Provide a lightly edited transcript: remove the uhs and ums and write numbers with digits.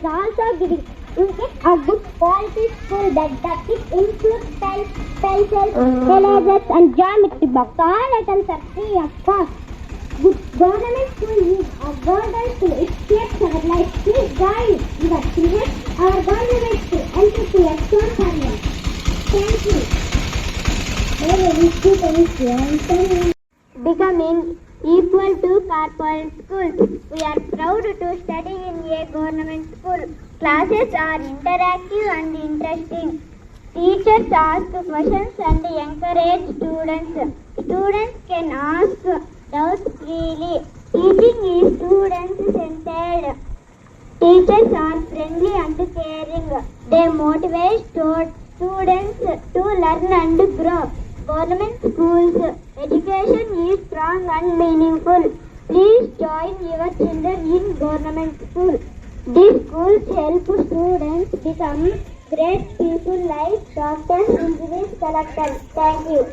is also giving a good quality school that the kids include pens, pencils, erasers and geometry box. All items are free of cost. Good government school is a golden school. It shapes our life. Please guide your children. Our government school entry to a strong family. Thank you. Becoming equal to corporate schools. We are proud to study in a government school. Classes are interactive and interesting. Teachers ask questions and encourage students. Students can ask doubts freely. Teaching is student-centered. Teachers are friendly and caring. They motivate students to learn and grow. Government schools education is strong and meaningful. Please join your children in government school. These schools help students become great people like doctors, engineers, collectors. Thank you.